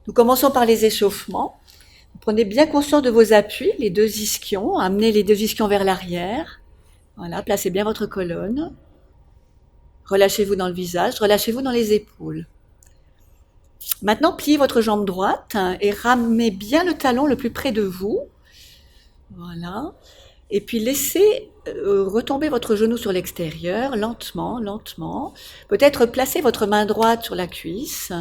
Nous commençons par les échauffements. Prenez bien conscience de vos appuis, les deux ischions. Amenez les deux ischions vers l'arrière. Voilà, placez bien votre colonne. Relâchez-vous dans le visage, relâchez-vous dans les épaules. Maintenant, pliez votre jambe droite et ramenez bien le talon le plus près de vous. Voilà. Et puis laissez retomber votre genou sur l'extérieur, lentement, lentement. Peut-être placez votre main droite sur la cuisse.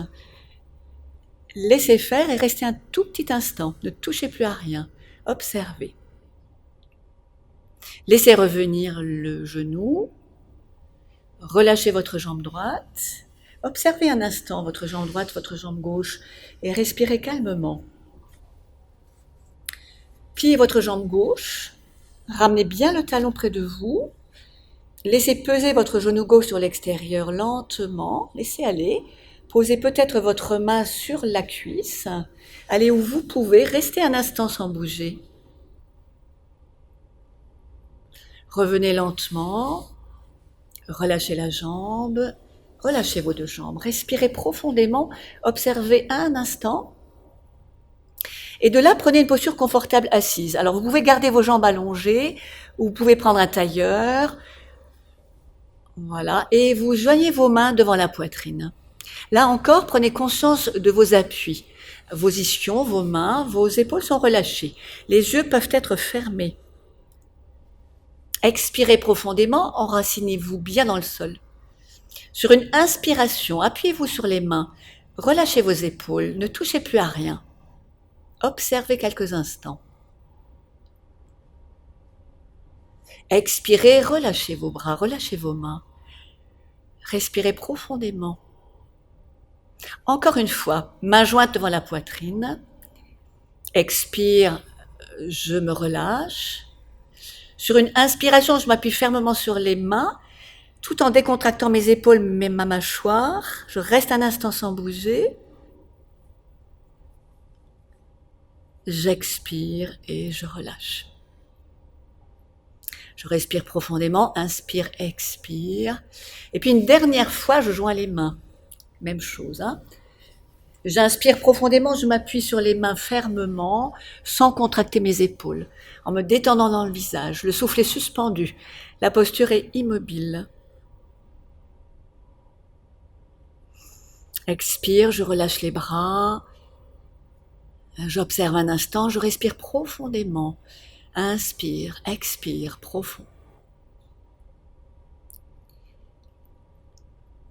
Laissez faire et restez un tout petit instant. Ne touchez plus à rien. Observez. Laissez revenir le genou. Relâchez votre jambe droite. Observez un instant votre jambe droite, votre jambe gauche et respirez calmement. Pliez votre jambe gauche. Ramenez bien le talon près de vous. Laissez peser votre genou gauche sur l'extérieur lentement. Laissez aller. Posez peut-être votre main sur la cuisse. Allez où vous pouvez. Restez un instant sans bouger. Revenez lentement. Relâchez la jambe. Relâchez vos deux jambes. Respirez profondément. Observez un instant. Et de là, prenez une posture confortable assise. Alors, vous pouvez garder vos jambes allongées, ou vous pouvez prendre un tailleur. Voilà. Et vous joignez vos mains devant la poitrine. Là encore, prenez conscience de vos appuis. Vos ischions, vos mains, vos épaules sont relâchées. Les yeux peuvent être fermés. Expirez profondément, enracinez-vous bien dans le sol. Sur une inspiration, appuyez-vous sur les mains. Relâchez vos épaules, ne touchez plus à rien. Observez quelques instants. Expirez, relâchez vos bras, relâchez vos mains. Respirez profondément. Encore une fois, main jointe devant la poitrine. Expire, je me relâche. Sur une inspiration, je m'appuie fermement sur les mains, tout en décontractant mes épaules, ma mâchoire. Je reste un instant sans bouger. J'expire et je relâche. Je respire profondément, inspire, expire. Et puis une dernière fois, je joins les mains. Même chose, hein. J'inspire profondément, je m'appuie sur les mains fermement, sans contracter mes épaules, en me détendant dans le visage. Le souffle est suspendu, la posture est immobile. Expire, je relâche les bras. J'observe un instant, je respire profondément. Inspire, expire, profond.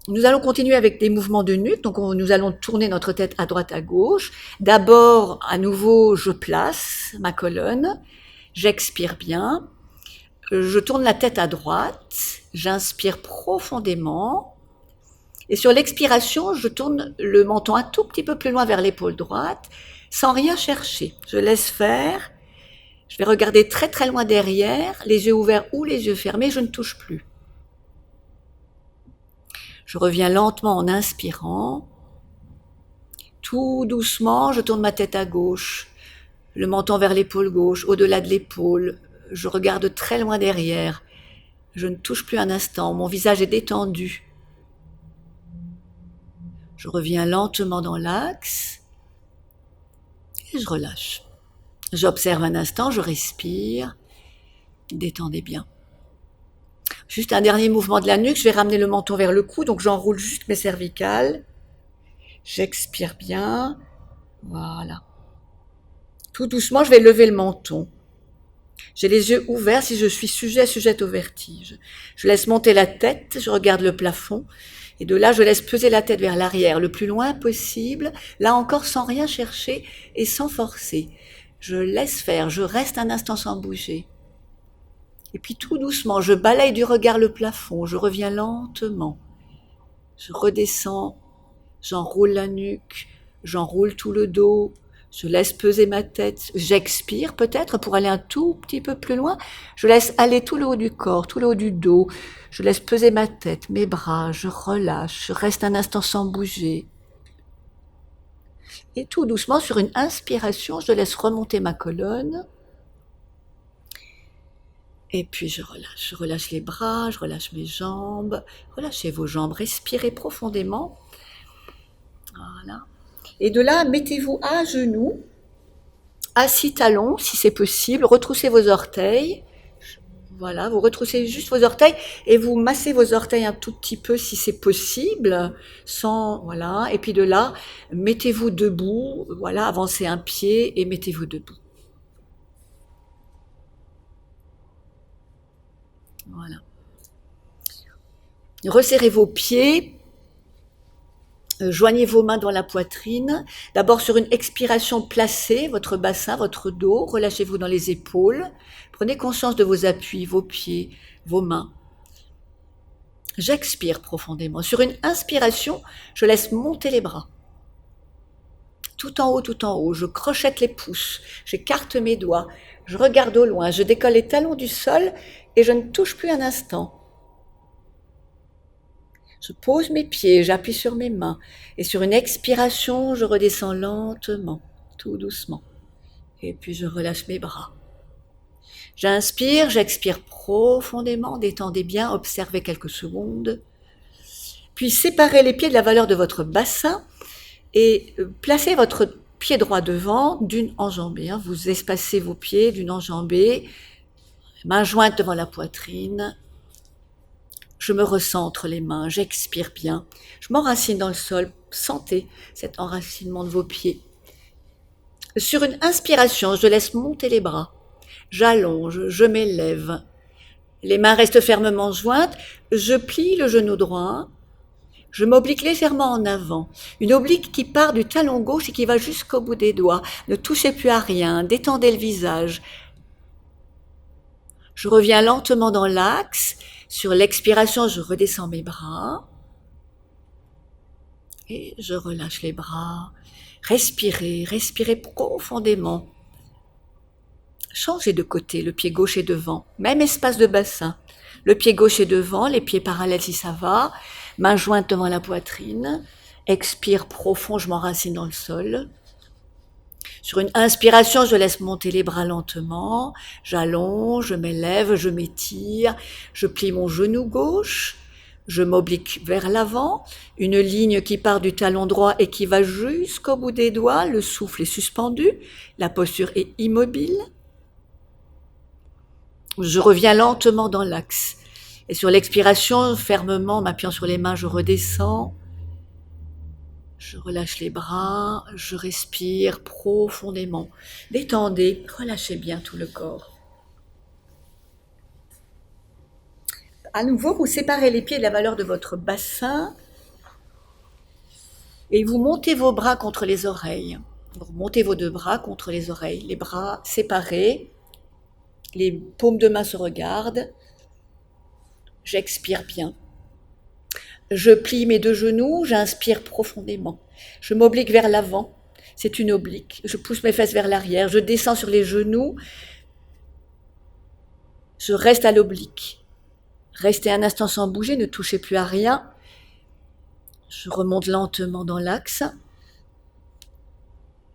Nous allons continuer avec des mouvements de nuque, donc nous allons tourner notre tête à droite, à gauche. D'abord, à nouveau, je place ma colonne, j'expire bien, je tourne la tête à droite, j'inspire profondément, et sur l'expiration, je tourne le menton un tout petit peu plus loin vers l'épaule droite, sans rien chercher. Je laisse faire, je vais regarder très très loin derrière, les yeux ouverts ou les yeux fermés, je ne touche plus. Je reviens lentement en inspirant. Tout doucement, je tourne ma tête à gauche, le menton vers l'épaule gauche, au-delà de l'épaule. Je regarde très loin derrière. Je ne touche plus un instant, mon visage est détendu. Je reviens lentement dans l'axe et je relâche. J'observe un instant, je respire. Détendez bien. Juste un dernier mouvement de la nuque, je vais ramener le menton vers le cou, donc j'enroule juste mes cervicales. J'expire bien. Voilà. Tout doucement, je vais lever le menton. J'ai les yeux ouverts si je suis sujette au vertige. Je laisse monter la tête, je regarde le plafond, et de là, je laisse peser la tête vers l'arrière, le plus loin possible, là encore sans rien chercher et sans forcer. Je laisse faire, je reste un instant sans bouger. Et puis tout doucement, je balaye du regard le plafond, je reviens lentement. Je redescends, j'enroule la nuque, j'enroule tout le dos, je laisse peser ma tête, j'expire peut-être pour aller un tout petit peu plus loin, je laisse aller tout le haut du corps, tout le haut du dos, je laisse peser ma tête, mes bras, je relâche, je reste un instant sans bouger. Et tout doucement, sur une inspiration, je laisse remonter ma colonne. Et puis je relâche les bras, je relâche mes jambes, relâchez vos jambes, respirez profondément. Voilà. Et de là, mettez-vous à genoux, assis talons, si c'est possible, retroussez vos orteils. Voilà, vous retroussez juste vos orteils et vous massez vos orteils un tout petit peu si c'est possible, sans, voilà. Et puis de là, mettez-vous debout, voilà, avancez un pied et mettez-vous debout. Voilà. Resserrez vos pieds. Joignez vos mains dans la poitrine. D'abord sur une expiration, placez votre bassin, votre dos. Relâchez-vous dans les épaules. Prenez conscience de vos appuis, vos pieds, vos mains. J'expire profondément. Sur une inspiration, je laisse monter les bras. Tout en haut, tout en haut. Je crochette les pouces. J'écarte mes doigts. Je regarde au loin. Je décolle les talons du sol et je ne touche plus un instant. Je pose mes pieds, j'appuie sur mes mains. Et sur une expiration, je redescends lentement, tout doucement. Et puis je relâche mes bras. J'inspire, j'expire profondément, détendez bien, observez quelques secondes. Puis séparez les pieds de la valeur de votre bassin et placez votre pied droit devant d'une enjambée. Vous espacez vos pieds d'une enjambée, main jointe devant la poitrine. Je me recentre les mains, j'expire bien, je m'enracine dans le sol, sentez cet enracinement de vos pieds. Sur une inspiration, je laisse monter les bras, j'allonge, je m'élève. Les mains restent fermement jointes, je plie le genou droit, je m'oblique légèrement en avant. Une oblique qui part du talon gauche et qui va jusqu'au bout des doigts. Ne touchez plus à rien, détendez le visage. Je reviens lentement dans l'axe. Sur l'expiration, je redescends mes bras et je relâche les bras. Respirez, respirez profondément. Changez de côté, le pied gauche est devant, même espace de bassin. Le pied gauche est devant, les pieds parallèles si ça va, main jointe devant la poitrine. Expire profond, je m'enracine dans le sol. Sur une inspiration, je laisse monter les bras lentement, j'allonge, je m'élève, je m'étire, je plie mon genou gauche, je m'oblique vers l'avant, une ligne qui part du talon droit et qui va jusqu'au bout des doigts, le souffle est suspendu, la posture est immobile. Je reviens lentement dans l'axe et sur l'expiration, fermement, m'appuyant sur les mains, je redescends. Je relâche les bras, je respire profondément. Détendez, relâchez bien tout le corps. À nouveau, vous séparez les pieds de la valeur de votre bassin et vous montez vos bras contre les oreilles. Vous montez vos deux bras contre les oreilles, les bras séparés, les paumes de main se regardent. J'expire bien. Je plie mes deux genoux, j'inspire profondément. Je m'oblique vers l'avant, c'est une oblique. Je pousse mes fesses vers l'arrière, je descends sur les genoux. Je reste à l'oblique. Restez un instant sans bouger, ne touchez plus à rien. Je remonte lentement dans l'axe.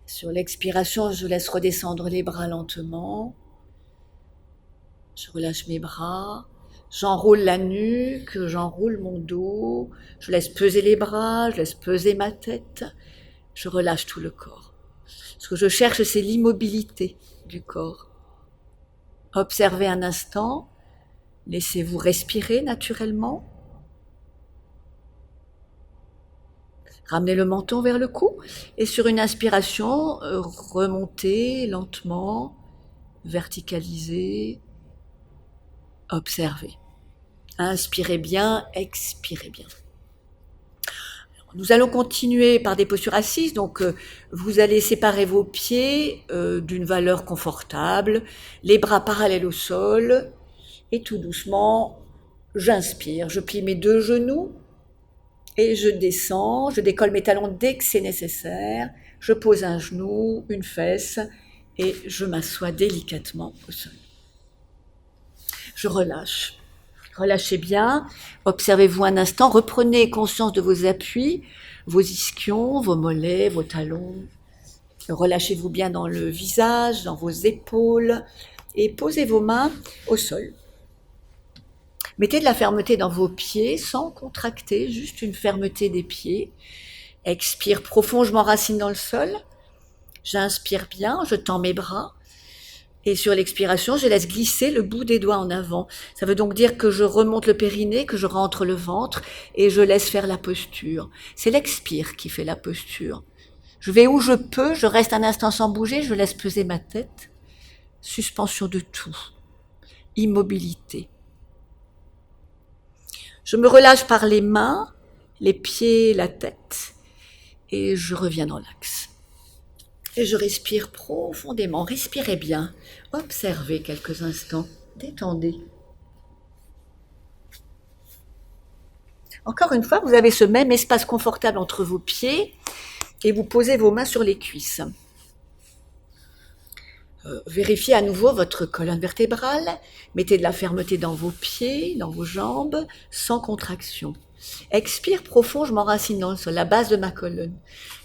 Sur l'expiration, je laisse redescendre les bras lentement. Je relâche mes bras. J'enroule la nuque, j'enroule mon dos, je laisse peser les bras, je laisse peser ma tête, je relâche tout le corps. Ce que je cherche, c'est l'immobilité du corps. Observez un instant, laissez-vous respirer naturellement. Ramenez le menton vers le cou et sur une inspiration, remontez lentement, verticalisez, observez. Inspirez bien, expirez bien. Nous allons continuer par des postures assises, donc vous allez séparer vos pieds d'une valeur confortable, les bras parallèles au sol, et tout doucement, j'inspire, je plie mes deux genoux, et je descends, je décolle mes talons dès que c'est nécessaire, je pose un genou, une fesse, et je m'assois délicatement au sol. Je relâche. Relâchez bien, observez-vous un instant, reprenez conscience de vos appuis, vos ischions, vos mollets, vos talons. Relâchez-vous bien dans le visage, dans vos épaules et posez vos mains au sol. Mettez de la fermeté dans vos pieds sans contracter, juste une fermeté des pieds. Expire profond, je m'enracine dans le sol. J'inspire bien, je tends mes bras. Et sur l'expiration, je laisse glisser le bout des doigts en avant. Ça veut donc dire que je remonte le périnée, que je rentre le ventre et je laisse faire la posture. C'est l'expire qui fait la posture. Je vais où je peux, je reste un instant sans bouger, je laisse peser ma tête. Suspension de tout. Immobilité. Je me relâche par les mains, les pieds, la tête et je reviens dans l'axe. Et je respire profondément. Respirez bien. Observez quelques instants. Détendez. Encore une fois, vous avez ce même espace confortable entre vos pieds et vous posez vos mains sur les cuisses. Vérifiez à nouveau votre colonne vertébrale. Mettez de la fermeté dans vos pieds, dans vos jambes, sans contraction. Expire profond, je m'enracine dans le sol, la base de ma colonne.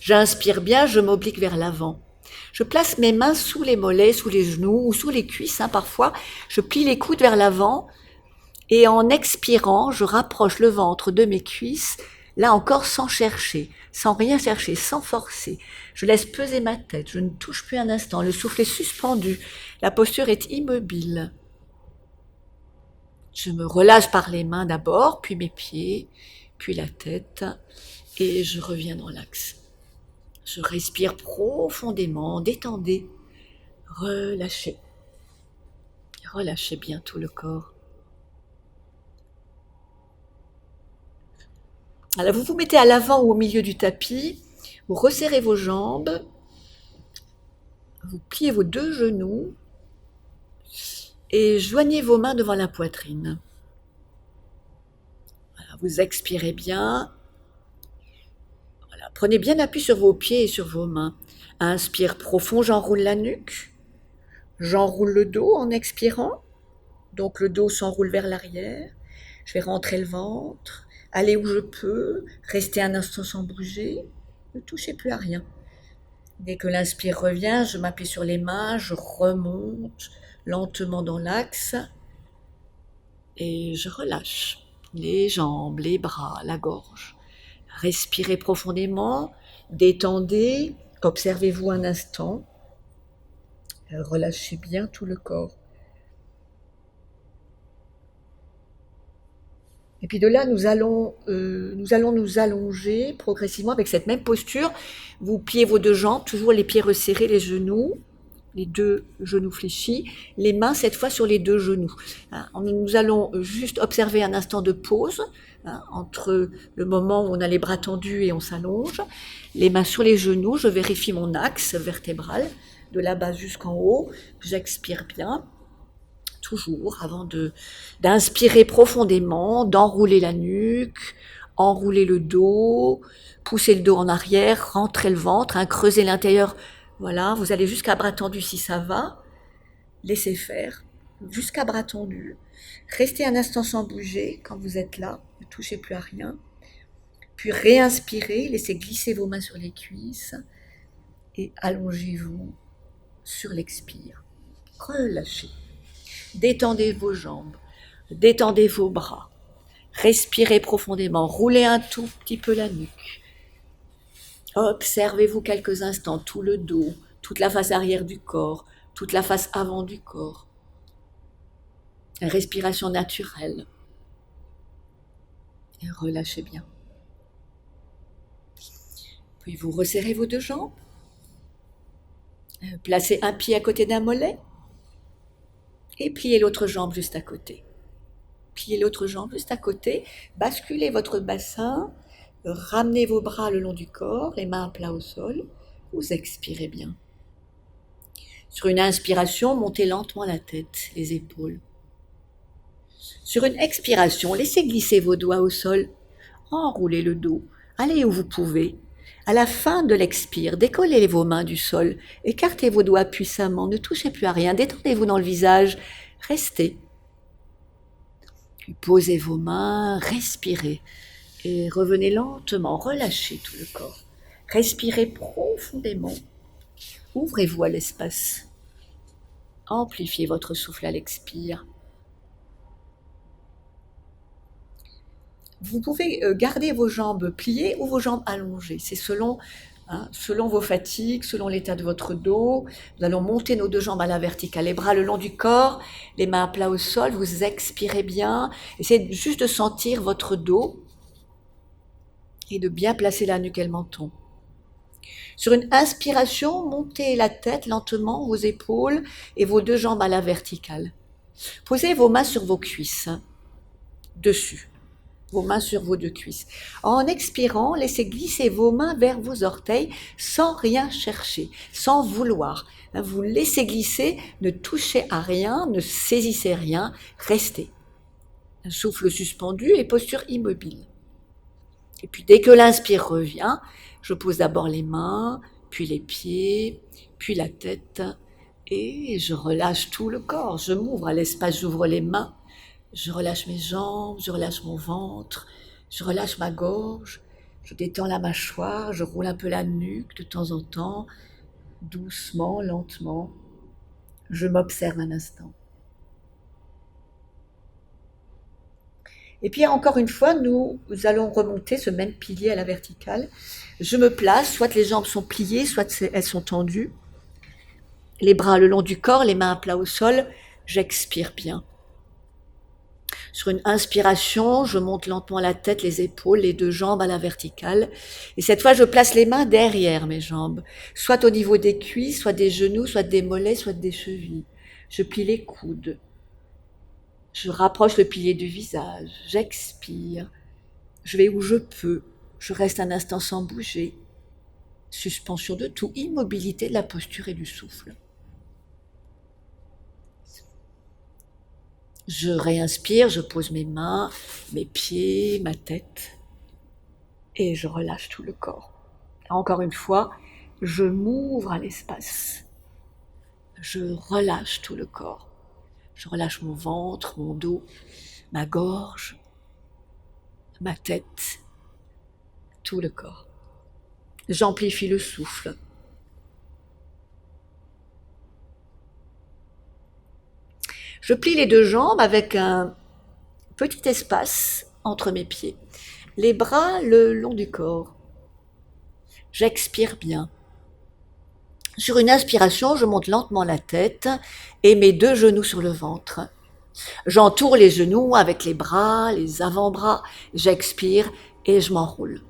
J'inspire bien, je m'oblique vers l'avant. Je place mes mains sous les mollets, sous les genoux ou sous les cuisses, parfois. Je plie les coudes vers l'avant et en expirant, je rapproche le ventre de mes cuisses, là encore sans chercher, sans rien chercher, sans forcer. Je laisse peser ma tête, je ne touche plus un instant, le souffle est suspendu, la posture est immobile. Je me relâche par les mains d'abord, puis mes pieds, puis la tête, et je reviens dans l'axe. Je respire profondément, détendez, relâchez. Relâchez bien tout le corps. Alors vous vous mettez à l'avant ou au milieu du tapis, vous resserrez vos jambes, vous pliez vos deux genoux et joignez vos mains devant la poitrine. Voilà, vous expirez bien. Voilà, prenez bien appui sur vos pieds et sur vos mains. Inspire profond, j'enroule la nuque. J'enroule le dos en expirant. Donc le dos s'enroule vers l'arrière. Je vais rentrer le ventre, aller où je peux, rester un instant sans bouger. Ne touchez plus à rien. Dès que l'inspire revient, je m'appuie sur les mains, je remonte lentement dans l'axe et je relâche les jambes, les bras, la gorge. Respirez profondément, détendez, observez-vous un instant, relâchez bien tout le corps. Et puis de là, nous allons nous allonger progressivement avec cette même posture. Vous pliez vos deux jambes, toujours les pieds resserrés, les deux genoux fléchis, les mains cette fois sur les deux genoux. Nous allons juste observer un instant de pause entre le moment où on a les bras tendus et on s'allonge. Les mains sur les genoux, je vérifie mon axe vertébral de la base jusqu'en haut. J'expire bien. Toujours avant d'inspirer profondément, d'enrouler la nuque, enrouler le dos, pousser le dos en arrière, rentrer le ventre, creuser l'intérieur. Voilà, vous allez jusqu'à bras tendu si ça va. Laissez faire, jusqu'à bras tendu. Restez un instant sans bouger quand vous êtes là, ne touchez plus à rien. Puis réinspirez, laissez glisser vos mains sur les cuisses et allongez-vous sur l'expire. Relâchez. Détendez vos jambes, détendez vos bras, respirez profondément, roulez un tout petit peu la nuque. Observez-vous quelques instants tout le dos, toute la face arrière du corps, toute la face avant du corps. Respiration naturelle. Et relâchez bien. Puis vous resserrez vos deux jambes. Placez un pied à côté d'un mollet. Et pliez l'autre jambe juste à côté. Pliez l'autre jambe juste à côté, basculez votre bassin, ramenez vos bras le long du corps, les mains à plat au sol, vous expirez bien. Sur une inspiration, montez lentement la tête, les épaules. Sur une expiration, laissez glisser vos doigts au sol, enroulez le dos, allez où vous pouvez. À la fin de l'expire, décollez vos mains du sol, écartez vos doigts puissamment, ne touchez plus à rien, détendez-vous dans le visage, restez. Puis posez vos mains, respirez et revenez lentement, relâchez tout le corps. Respirez profondément, ouvrez-vous à l'espace. Amplifiez votre souffle à l'expire. Vous pouvez garder vos jambes pliées ou vos jambes allongées. C'est selon, selon vos fatigues, selon l'état de votre dos. Nous allons monter nos deux jambes à la verticale, les bras le long du corps, les mains à plat au sol. Vous expirez bien. Essayez juste de sentir votre dos et de bien placer la nuque et le menton. Sur une inspiration, montez la tête lentement, vos épaules et vos deux jambes à la verticale. Posez vos mains sur vos cuisses, dessus. Vos mains sur vos deux cuisses. En expirant, laissez glisser vos mains vers vos orteils sans rien chercher, sans vouloir. Vous laissez glisser, ne touchez à rien, ne saisissez rien, restez. Un souffle suspendu et posture immobile. Et puis dès que l'inspire revient, je pose d'abord les mains, puis les pieds, puis la tête, et je relâche tout le corps. Je m'ouvre à l'espace, j'ouvre les mains. Je relâche mes jambes, je relâche mon ventre, je relâche ma gorge, je détends la mâchoire, je roule un peu la nuque de temps en temps, doucement, lentement. Je m'observe un instant. Et puis encore une fois, nous allons remonter ce même pilier à la verticale. Je me place, soit les jambes sont pliées, soit elles sont tendues. Les bras le long du corps, les mains à plat au sol. J'expire bien. Sur une inspiration, je monte lentement la tête, les épaules, les deux jambes à la verticale. Et cette fois, je place les mains derrière mes jambes, soit au niveau des cuisses, soit des genoux, soit des mollets, soit des chevilles. Je plie les coudes. Je rapproche le pilier du visage. J'expire. Je vais où je peux. Je reste un instant sans bouger. Suspension de tout, immobilité de la posture et du souffle. Je réinspire, je pose mes mains, mes pieds, ma tête et je relâche tout le corps. Encore une fois, je m'ouvre à l'espace. Je relâche tout le corps. Je relâche mon ventre, mon dos, ma gorge, ma tête, tout le corps. J'amplifie le souffle. Je plie les deux jambes avec un petit espace entre mes pieds. Les bras le long du corps. J'expire bien. Sur une inspiration, je monte lentement la tête et mes deux genoux sur le ventre. J'entoure les genoux avec les bras, les avant-bras. J'expire et je m'enroule.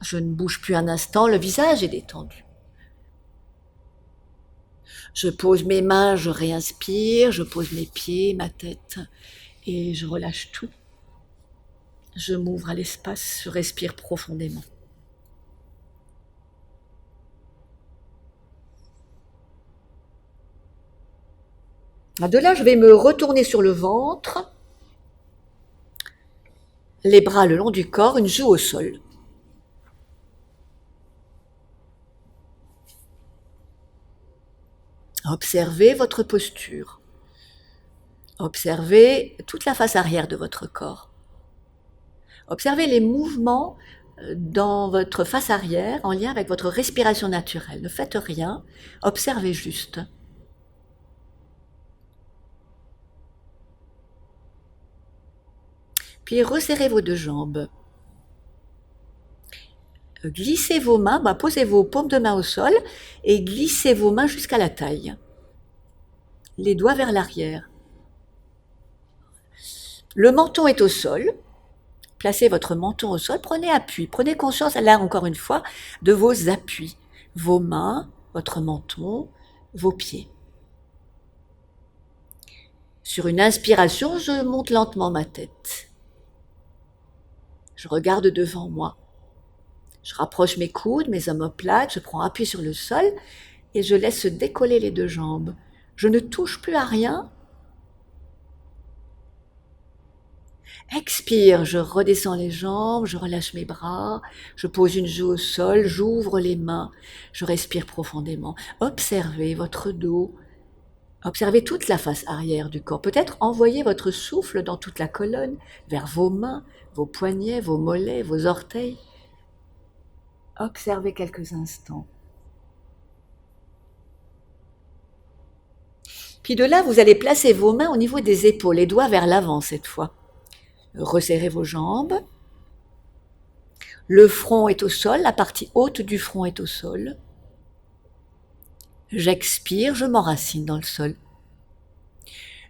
Je ne bouge plus un instant, le visage est détendu. Je pose mes mains, je réinspire, je pose mes pieds, ma tête et je relâche tout. Je m'ouvre à l'espace, je respire profondément. De là, je vais me retourner sur le ventre, les bras le long du corps, une joue au sol. Observez votre posture. Observez toute la face arrière de votre corps. Observez les mouvements dans votre face arrière en lien avec votre respiration naturelle. Ne faites rien, observez juste. Puis resserrez vos deux jambes. Glissez vos mains, posez vos paumes de main au sol et glissez vos mains jusqu'à la taille. Les doigts vers l'arrière. Le menton est au sol. Placez votre menton au sol, prenez appui. Prenez conscience, là encore une fois, de vos appuis. Vos mains, votre menton, vos pieds. Sur une inspiration, je monte lentement ma tête. Je regarde devant moi. Je rapproche mes coudes, mes omoplates, je prends appui sur le sol et je laisse décoller les deux jambes. Je ne touche plus à rien. Expire, je redescends les jambes, je relâche mes bras, je pose une joue au sol, j'ouvre les mains, je respire profondément. Observez votre dos, observez toute la face arrière du corps. Peut-être envoyez votre souffle dans toute la colonne, vers vos mains, vos poignets, vos mollets, vos orteils. Observez quelques instants. Puis de là, vous allez placer vos mains au niveau des épaules, les doigts vers l'avant cette fois. Resserrez vos jambes. Le front est au sol, la partie haute du front est au sol. J'expire, je m'enracine dans le sol.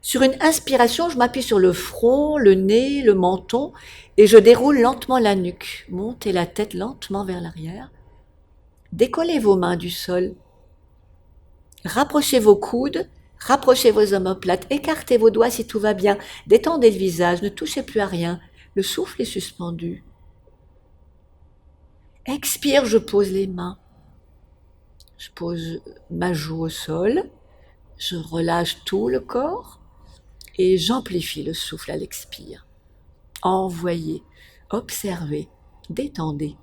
Sur une inspiration, je m'appuie sur le front, le nez, le menton et je déroule lentement la nuque. Montez la tête lentement vers l'arrière. Décollez vos mains du sol. Rapprochez vos coudes, rapprochez vos omoplates, écartez vos doigts si tout va bien. Détendez le visage, ne touchez plus à rien. Le souffle est suspendu. Expire, je pose les mains. Je pose ma joue au sol. Je relâche tout le corps. Et j'amplifie le souffle à l'expire. Envoyez, observez, détendez.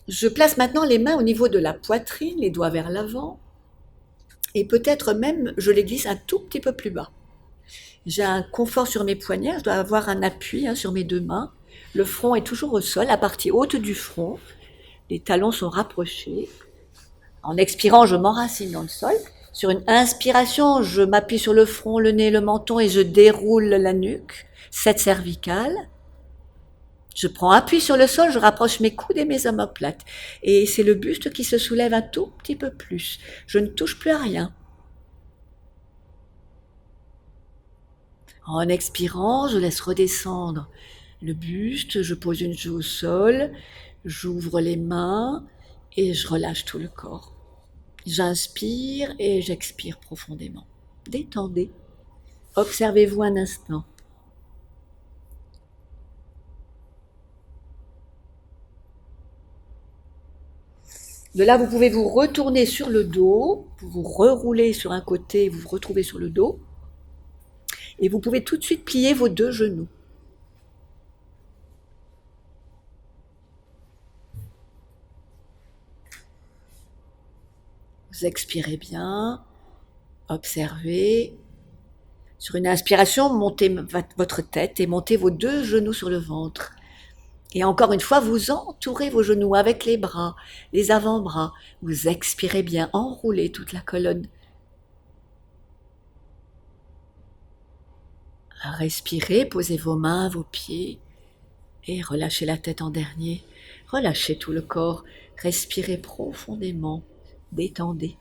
Je place maintenant les mains au niveau de la poitrine, les doigts vers l'avant, et peut-être même je les glisse un tout petit peu plus bas. J'ai un confort sur mes poignets, je dois avoir un appui sur mes deux mains. Le front est toujours au sol, la partie haute du front. Les talons sont rapprochés. En expirant, je m'enracine dans le sol. Sur une inspiration, je m'appuie sur le front, le nez, le menton et je déroule la nuque, cette cervicale. Je prends appui sur le sol, je rapproche mes coudes et mes omoplates. Et c'est le buste qui se soulève un tout petit peu plus. Je ne touche plus à rien. En expirant, je laisse redescendre le buste, je pose une joue au sol, j'ouvre les mains et je relâche tout le corps. J'inspire et j'expire profondément. Détendez. Observez-vous un instant. De là, vous pouvez vous retourner sur le dos, vous rerouler sur un côté, vous vous retrouvez sur le dos. Et vous pouvez tout de suite plier vos deux genoux. Vous expirez bien, observez. Sur une inspiration, montez votre tête et montez vos deux genoux sur le ventre. Et encore une fois, vous entourez vos genoux avec les bras, les avant-bras. Vous expirez bien, enroulez toute la colonne. Respirez, posez vos mains, vos pieds et relâchez la tête en dernier. Relâchez tout le corps, respirez profondément, détendez.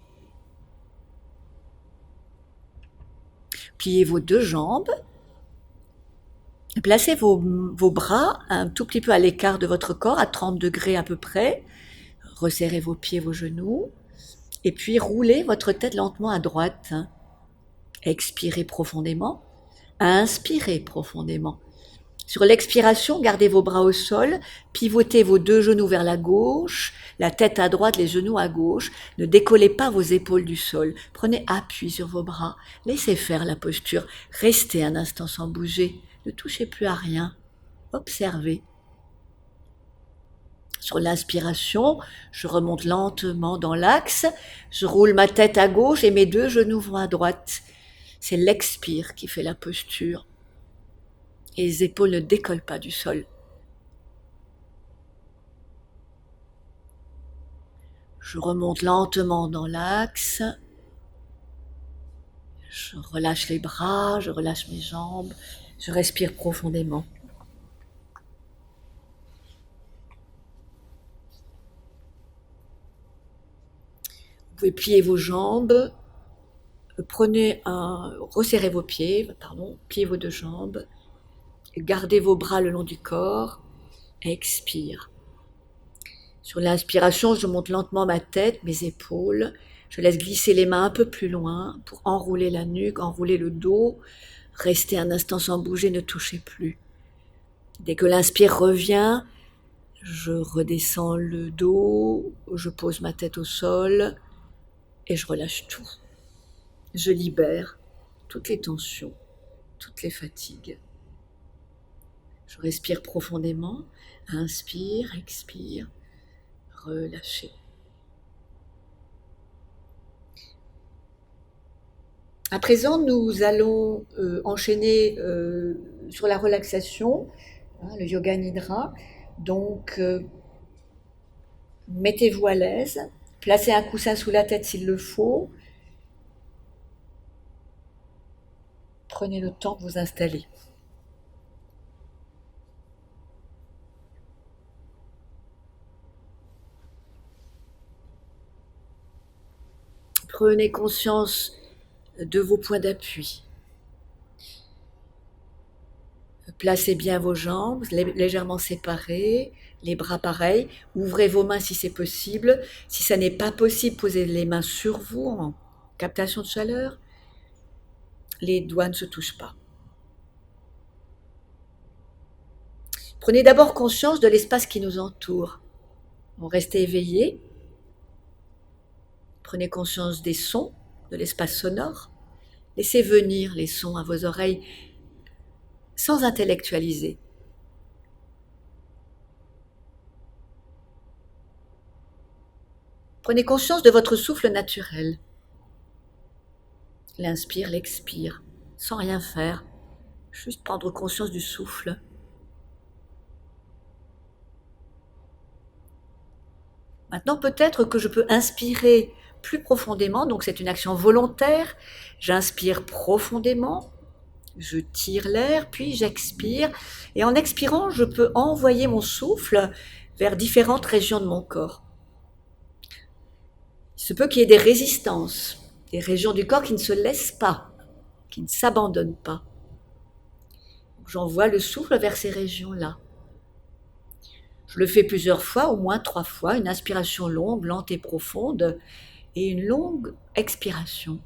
Pliez vos deux jambes. Placez vos bras un tout petit peu à l'écart de votre corps, à 30 degrés à peu près. Resserrez vos pieds, vos genoux. Et puis roulez votre tête lentement à droite. Expirez profondément. Inspirez profondément. Sur l'expiration, gardez vos bras au sol, pivotez vos deux genoux vers la gauche, la tête à droite, les genoux à gauche. Ne décollez pas vos épaules du sol. Prenez appui sur vos bras. Laissez faire la posture. Restez un instant sans bouger. Ne touchez plus à rien. Observez. Sur l'inspiration, je remonte lentement dans l'axe. Je roule ma tête à gauche et mes deux genoux vont à droite. C'est l'expire qui fait la posture. Et les épaules ne décollent pas du sol. Je remonte lentement dans l'axe. Je relâche les bras, je relâche mes jambes. Je respire profondément. Vous pouvez plier vos jambes. Resserrez vos pieds, pliez vos deux jambes. Gardez vos bras le long du corps. Expire. Sur l'inspiration, je monte lentement ma tête, mes épaules. Je laisse glisser les mains un peu plus loin pour enrouler la nuque, enrouler le dos. Restez un instant sans bouger, ne touchez plus. Dès que l'inspire revient, je redescends le dos, je pose ma tête au sol et je relâche tout. Je libère toutes les tensions, toutes les fatigues. Je respire profondément, inspire, expire, relâchez. À présent, nous allons enchaîner sur la relaxation, le yoga nidra. Donc, mettez-vous à l'aise, Placez un coussin sous la tête s'il le faut. Prenez le temps de vous installer. Prenez conscience de vos points d'appui. Placez bien vos jambes légèrement séparées, les bras pareils. Ouvrez vos mains si c'est possible. Si ça n'est pas possible, posez les mains sur vous en captation de chaleur. Les doigts ne se touchent pas. Prenez d'abord conscience de l'espace qui nous entoure. Vous restez éveillé. Prenez conscience des sons, de l'espace sonore. Laissez venir les sons à vos oreilles sans intellectualiser. Prenez conscience de votre souffle naturel. L'inspire, l'expire, sans rien faire, juste prendre conscience du souffle. Maintenant, peut-être que je peux inspirer plus profondément, donc c'est une action volontaire. J'inspire profondément, je tire l'air, puis j'expire. Et en expirant, je peux envoyer mon souffle vers différentes régions de mon corps. Il se peut qu'il y ait des résistances, des régions du corps qui ne se laissent pas, qui ne s'abandonnent pas. J'envoie le souffle vers ces régions-là. Je le fais plusieurs fois, au moins 3 fois, une inspiration longue, lente et profonde, et une longue expiration.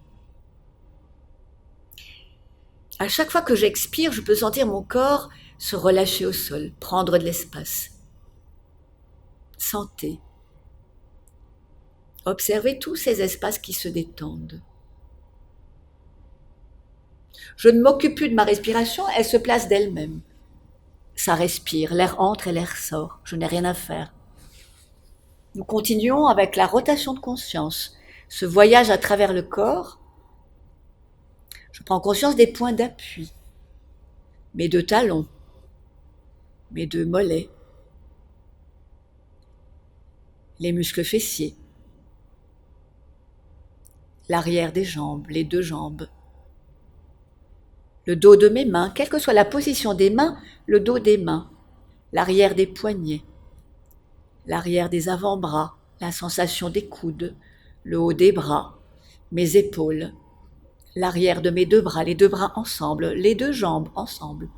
À chaque fois que j'expire, je peux sentir mon corps se relâcher au sol, prendre de l'espace. Sentez. Observez tous ces espaces qui se détendent. Je ne m'occupe plus de ma respiration, elle se place d'elle-même. Ça respire, l'air entre et l'air sort, je n'ai rien à faire. Nous continuons avec la rotation de conscience, ce voyage à travers le corps. Je prends conscience des points d'appui, mes 2 talons, mes 2 mollets, les muscles fessiers, l'arrière des jambes, les 2 jambes, le dos de mes mains, quelle que soit la position des mains, le dos des mains, l'arrière des poignets, l'arrière des avant-bras, la sensation des coudes, le haut des bras, mes épaules, l'arrière de mes 2 bras, les 2 bras ensemble, les 2 jambes ensemble.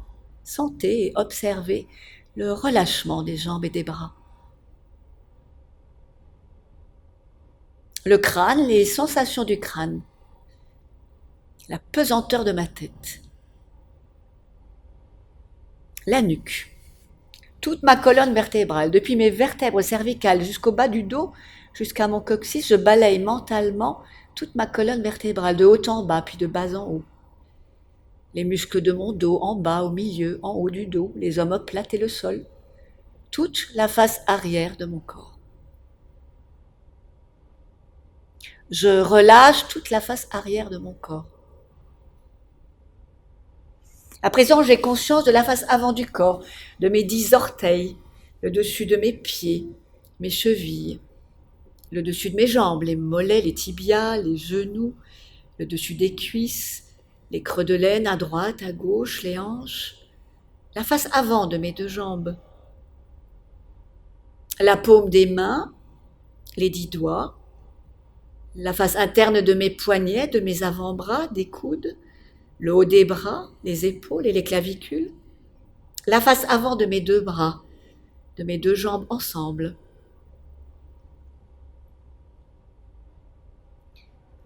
Sentez et observez le relâchement des jambes et des bras. Le crâne, les sensations du crâne, la pesanteur de ma tête. La nuque, toute ma colonne vertébrale, depuis mes vertèbres cervicales jusqu'au bas du dos, jusqu'à mon coccyx, je balaye mentalement toute ma colonne vertébrale, de haut en bas, puis de bas en haut. Les muscles de mon dos, en bas, au milieu, en haut du dos, les omoplates et le sol. Toute la face arrière de mon corps. Je relâche toute la face arrière de mon corps. À présent, j'ai conscience de la face avant du corps, de mes 10 orteils, le dessus de mes pieds, mes chevilles, le dessus de mes jambes, les mollets, les tibias, les genoux, le dessus des cuisses, les creux de l'aine à droite, à gauche, les hanches, la face avant de mes 2 jambes, la paume des mains, les 10 doigts, la face interne de mes poignets, de mes avant-bras, des coudes, le haut des bras, les épaules et les clavicules, la face avant de mes 2 bras, de mes 2 jambes ensemble,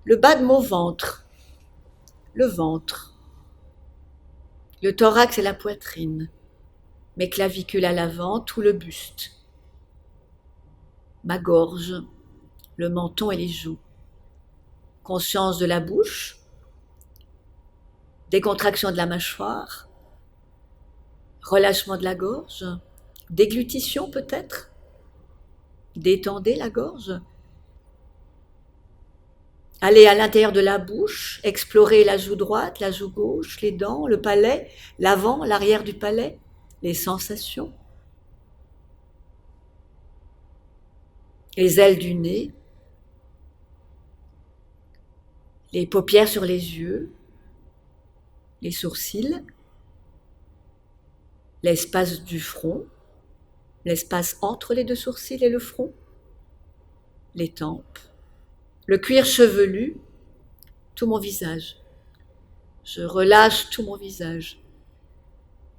le bas de mon ventre, le thorax et la poitrine, mes clavicules à l'avant, tout le buste, ma gorge, le menton et les joues, conscience de la bouche, décontraction de la mâchoire, relâchement de la gorge, déglutition peut-être, détendez la gorge. Allez à l'intérieur de la bouche, explorez la joue droite, la joue gauche, les dents, le palais, l'avant, l'arrière du palais, les sensations, les ailes du nez, les paupières sur les yeux, les sourcils, l'espace du front, l'espace entre les deux sourcils et le front, les tempes, le cuir chevelu, tout mon visage. Je relâche tout mon visage.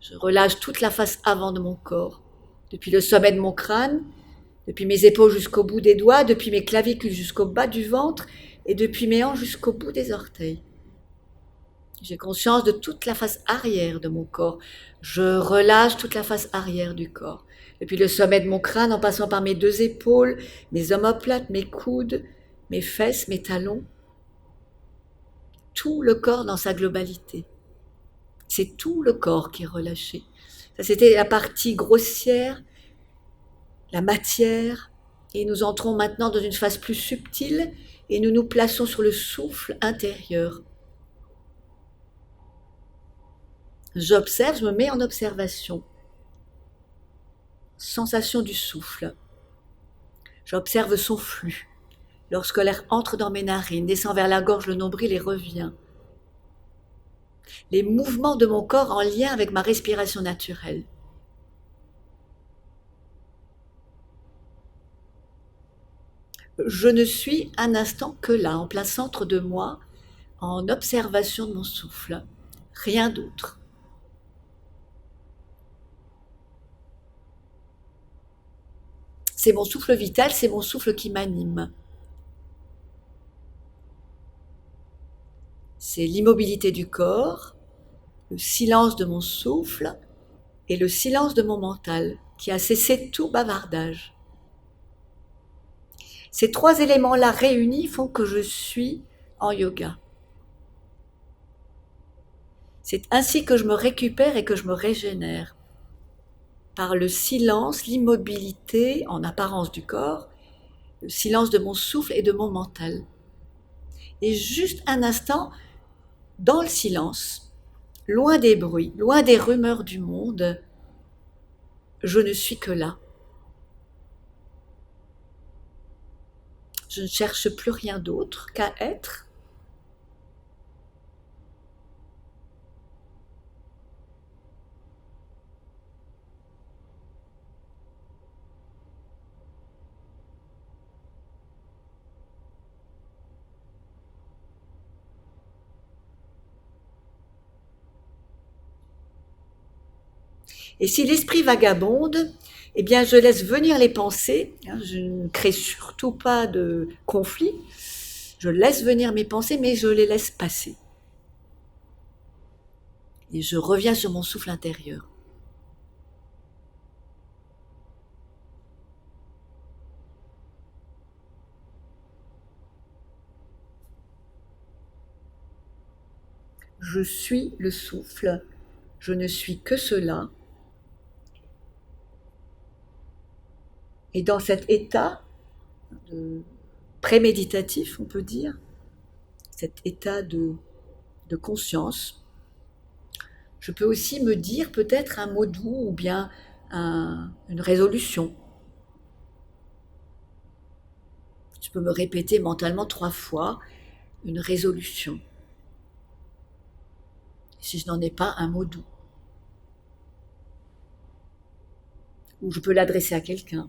Je relâche toute la face avant de mon corps, depuis le sommet de mon crâne, depuis mes épaules jusqu'au bout des doigts, depuis mes clavicules jusqu'au bas du ventre et depuis mes hanches jusqu'au bout des orteils. J'ai conscience de toute la face arrière de mon corps. Je relâche toute la face arrière du corps. Depuis le sommet de mon crâne, en passant par mes deux épaules, mes omoplates, mes coudes, mes fesses, mes talons. Tout le corps dans sa globalité. C'est tout le corps qui est relâché. Ça, c'était la partie grossière, la matière. Et nous entrons maintenant dans une phase plus subtile et nous nous plaçons sur le souffle intérieur. J'observe, je me mets en observation. Sensation du souffle. J'observe son flux. Lorsque l'air entre dans mes narines, descend vers la gorge, le nombril et revient. Les mouvements de mon corps en lien avec ma respiration naturelle. Je ne suis un instant que là, en plein centre de moi, en observation de mon souffle. Rien d'autre. C'est mon souffle vital, c'est mon souffle qui m'anime. C'est l'immobilité du corps, le silence de mon souffle et le silence de mon mental qui a cessé tout bavardage. Ces trois éléments-là réunis font que je suis en yoga. C'est ainsi que je me récupère et que je me régénère. Par le silence, l'immobilité en apparence du corps, le silence de mon souffle et de mon mental. Et juste un instant, dans le silence, loin des bruits, loin des rumeurs du monde, je ne suis que là. Je ne cherche plus rien d'autre qu'à être. Et si l'esprit vagabonde, eh bien je laisse venir les pensées, je ne crée surtout pas de conflit, je laisse venir mes pensées, mais je les laisse passer. Et je reviens sur mon souffle intérieur. Je suis le souffle, je ne suis que cela. Et dans cet état de préméditatif, on peut dire, cet état de conscience, je peux aussi me dire peut-être un mot doux ou bien une résolution. Je peux me répéter mentalement 3 fois une résolution. Si je n'en ai pas, un mot doux. Ou je peux l'adresser à quelqu'un.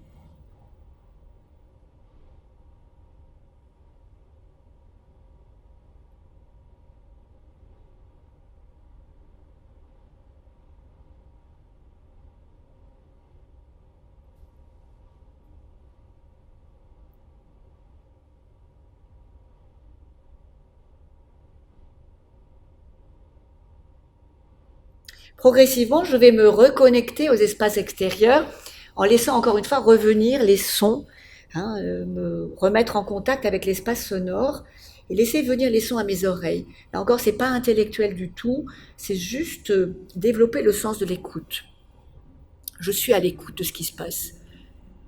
Progressivement, je vais me reconnecter aux espaces extérieurs en laissant encore une fois revenir les sons, me remettre en contact avec l'espace sonore et laisser venir les sons à mes oreilles. Là encore, c'est pas intellectuel du tout, c'est juste développer le sens de l'écoute. Je suis à l'écoute de ce qui se passe.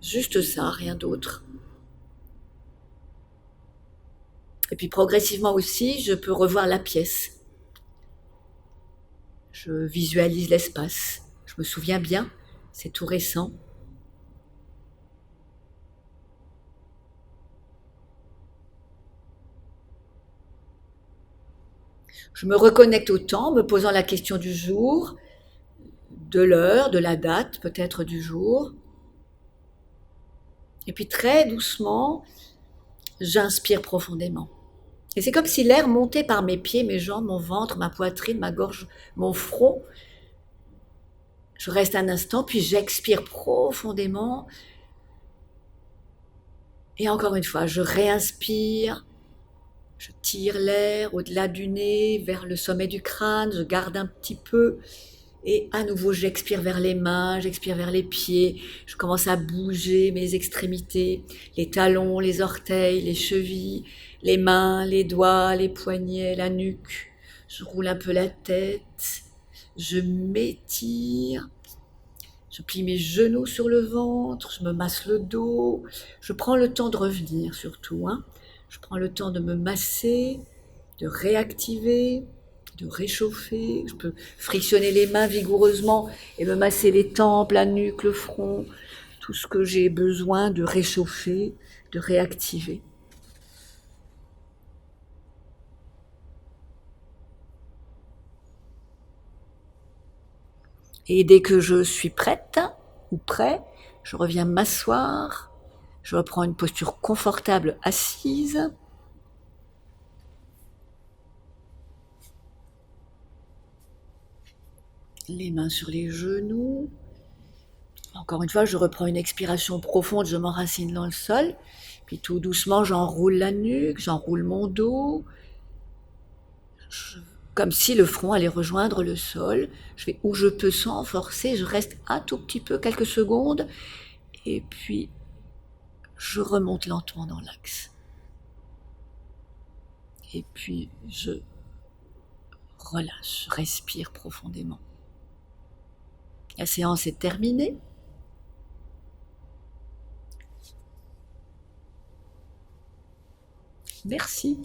Juste ça, rien d'autre. Et puis progressivement aussi, je peux revoir la pièce. Je visualise l'espace. Je me souviens bien, c'est tout récent. Je me reconnecte au temps, me posant la question du jour, de l'heure, de la date peut-être du jour. Et puis très doucement, j'inspire profondément. Et c'est comme si l'air montait par mes pieds, mes jambes, mon ventre, ma poitrine, ma gorge, mon front. Je reste un instant, puis j'expire profondément. Et encore une fois, je réinspire. Je tire l'air au-delà du nez, vers le sommet du crâne, je garde un petit peu. Et à nouveau, j'expire vers les mains, j'expire vers les pieds. Je commence à bouger mes extrémités, les talons, les orteils, les chevilles, les mains, les doigts, les poignets, la nuque. Je roule un peu la tête. Je m'étire. Je plie mes genoux sur le ventre. Je me masse le dos. Je prends le temps de revenir surtout. Je prends le temps de me masser, de réactiver, de réchauffer. Je peux frictionner les mains vigoureusement et me masser les tempes, la nuque, le front, tout ce que j'ai besoin de réchauffer, de réactiver. Et dès que je suis prête ou prêt, je reviens m'asseoir. Je reprends une posture confortable assise. Les mains sur les genoux. Encore une fois, je reprends une expiration profonde, je m'enracine dans le sol. Puis tout doucement, j'enroule la nuque, j'enroule mon dos. Comme si le front allait rejoindre le sol. Je vais où je peux sans forcer, je reste un tout petit peu, quelques secondes. Et puis, je remonte lentement dans l'axe. Et puis, je relâche, je respire profondément. La séance est terminée. Merci.